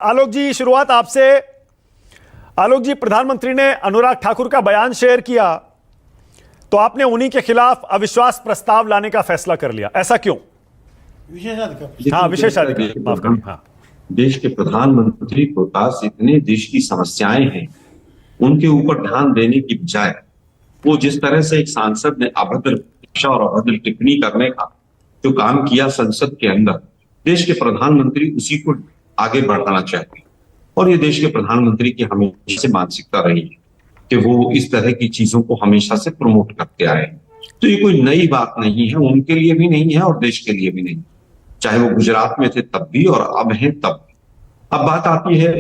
आलोक जी, शुरुआत आपसे। आलोक जी, प्रधानमंत्री ने अनुराग ठाकुर का बयान शेयर किया तो आपने उन्हीं के खिलाफ अविश्वास प्रस्ताव लाने का फैसला कर लिया, ऐसा क्यों? हाँ, विशेषाधिकार, माफ करिए। हाँ, देश के प्रधानमंत्री के पास इतने देश की समस्याएं हैं, उनके ऊपर ध्यान देने की बजाय वो जिस तरह से एक सांसद ने अभद्र भाषा और अभद्र टिप्पणी करने का जो काम किया संसद के अंदर, देश के प्रधानमंत्री उसी को आगे बढ़ाना चाहते हैं। और ये देश के प्रधानमंत्री की हमेशा से मानसिकता रही है कि वो इस तरह की चीजों को हमेशा से प्रमोट करते आए। तो ये कोई नई बात नहीं है, उनके लिए भी नहीं है और देश के लिए भी नहीं। चाहे वो गुजरात में थे तब भी और अब हैं तब भी। अब बात आती है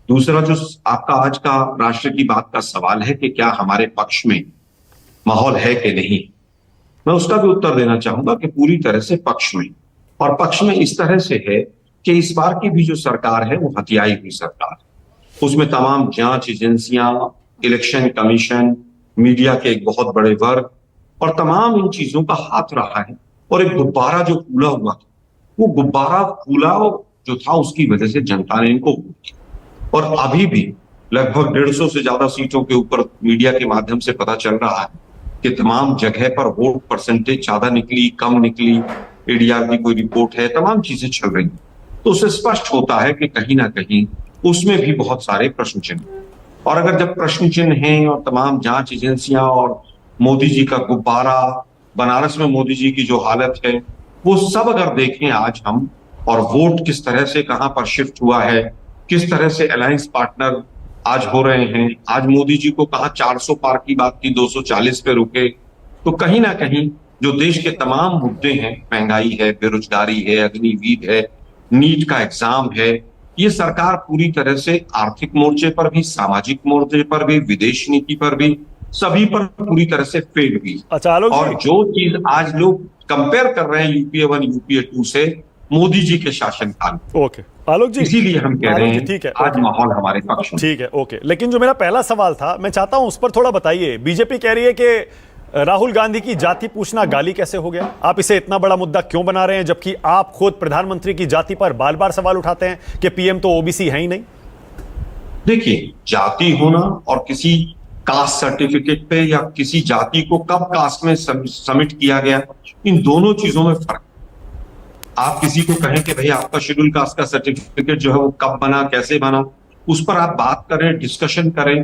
दूसरा जो आपका आज का राष्ट्र की बात का सवाल है कि क्या हमारे पक्ष में माहौल है कि नहीं। मैं उसका भी उत्तर देना चाहूंगा कि पूरी तरह से पक्ष में, और पक्ष में इस तरह से है कि इस बार की भी जो सरकार है वो हथियाई हुई सरकार है। उसमें तमाम जांच एजेंसियां, इलेक्शन कमीशन, मीडिया के एक बहुत बड़े वर्ग और तमाम इन चीजों का हाथ रहा है। और एक गुब्बारा जो फूला हुआ था, वो गुब्बारा फूला जो था उसकी वजह से जनता ने इनको वोट किया। और अभी भी लगभग 150 से ज्यादा सीटों के ऊपर मीडिया के माध्यम से पता चल रहा है कि तमाम जगह पर वोट परसेंटेज ज्यादा निकली, कम निकली, एडीआर की कोई रिपोर्ट है, तमाम चीजें चल रही हैं। तो उससे स्पष्ट होता है कि कहीं ना कहीं उसमें भी बहुत सारे प्रश्न चिन्ह। और अगर जब प्रश्न चिन्ह हैं और तमाम जांच एजेंसियां और मोदी जी का गुब्बारा, बनारस में मोदी जी की जो हालत है, वो सब अगर देखें आज हम, और वोट किस तरह से कहां पर शिफ्ट हुआ है, किस तरह से अलायंस पार्टनर आज हो रहे हैं, आज मोदी जी को कहा 400 पार की बात की 240 पे रुके। तो कहीं ना कहीं जो देश के तमाम मुद्दे हैं, महंगाई है, बेरोजगारी है, अग्निवीर है, नीट का एग्जाम है, ये सरकार पूरी तरह से आर्थिक मोर्चे पर भी, सामाजिक मोर्चे पर भी, विदेश नीति पर भी, सभी पर पूरी तरह से फेल हुई। अच्छा आलोक और जी, जो चीज आज लोग कंपेयर कर रहे हैं यूपीए 1 यूपीए 2 से, मोदी जी के शासनकाल, ओके आलोक जी, इसीलिए हम कह रहे हैं ठीक है, आज माहौल हमारे पक्ष में। ठीक है, ओके। लेकिन जो मेरा पहला सवाल था, मैं चाहता हूं उस पर थोड़ा बताइए। बीजेपी कह रही है कि राहुल गांधी की जाति पूछना गाली कैसे हो गया? आप इसे इतना बड़ा मुद्दा क्यों बना रहे हैं, जबकि आप खुद प्रधानमंत्री की जाति पर बार बार सवाल उठाते हैं कि पीएम तो ओबीसी है ही नहीं? देखिए, जाति होना और किसी कास्ट सर्टिफिकेट पे या किसी जाति को कब कास्ट में सबमिट किया गया, इन दोनों चीजों में फर्क। आप किसी को कहें कि भाई आपका शेड्यूल कास्ट का सर्टिफिकेट जो है वो कब बना, कैसे बना, उस पर आप बात करें, डिस्कशन करें,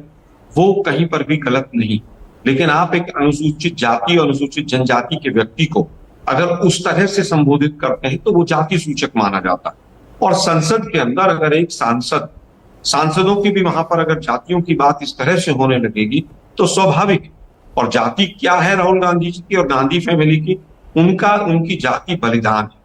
वो कहीं पर भी गलत नहीं। लेकिन आप एक अनुसूचित जाति और अनुसूचित जनजाति के व्यक्ति को अगर उस तरह से संबोधित करते हैं तो वो जाति सूचक माना जाता है। और संसद के अंदर अगर एक सांसदों की भी वहां पर अगर जातियों की बात इस तरह से होने लगेगी तो स्वाभाविक। और जाति क्या है राहुल गांधी जी की और गांधी फैमिली की? उनकी जाति बलिदान है।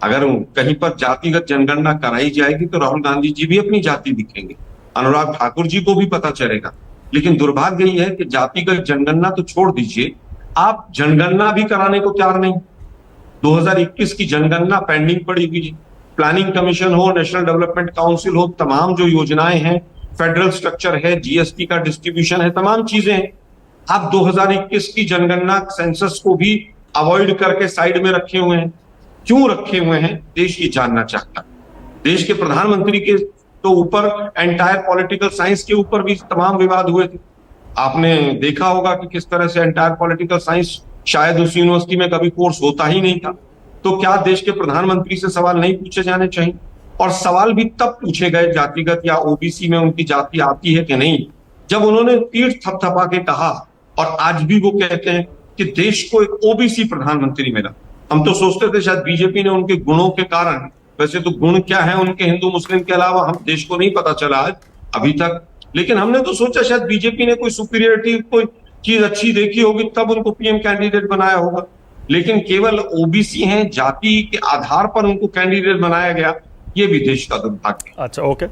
अगर कहीं पर जातिगत जनगणना कराई जाएगी तो राहुल गांधी जी भी अपनी जाति दिखेंगे, अनुराग ठाकुर जी को भी पता चलेगा। लेकिन दुर्भाग्य यह है कि जातिगत जनगणना तो छोड़ दीजिए, आप जनगणना भी कराने को तैयार नहीं। 2021 की जनगणना पेंडिंग पड़ी हुई है। प्लानिंग कमीशन हो, नेशनल डेवलपमेंट काउंसिल हो, तमाम जो योजनाएं हैं, फेडरल स्ट्रक्चर है, जीएसटी का डिस्ट्रीब्यूशन है, तमाम चीजें हैं। आप 2021 की जनगणना सेंसस को भी अवॉइड करके साइड में रखे हुए हैं। क्यों रखे हुए हैं, देश ये जानना चाहता है। देश के प्रधानमंत्री के तो ऊपर एंटायर पॉलिटिकल साइंस के ऊपर भी तमाम विवाद हुए थे। आपने देखा होगा कि किस तरह से एंटायर पॉलिटिकल साइंस शायद उस यूनिवर्सिटी में कभी कोर्स होता ही नहीं था। तो क्या देश के प्रधानमंत्री से सवाल नहीं पूछे जाने चाहिए? और सवाल भी तब पूछे गए जातिगत या ओबीसी में उनकी जाति आती है कि नहीं, जब उन्होंने पीठ थपथपा के कहा, और आज भी वो कहते हैं कि देश को एक ओबीसी प्रधानमंत्री मिला। हम तो सोचते थे शायद बीजेपी ने उनके गुणों के कारण, वैसे तो गुण क्या है उनके हिंदू मुस्लिम के अलावा हम देश को नहीं पता चला आज अभी तक, लेकिन हमने तो सोचा शायद बीजेपी ने कोई सुपीरियरिटी, कोई चीज अच्छी देखी होगी तब उनको पीएम कैंडिडेट बनाया होगा। लेकिन केवल ओबीसी हैं, जाति के आधार पर उनको कैंडिडेट बनाया गया, ये भी देश का दुर्भाग्य है। अच्छा, ओके।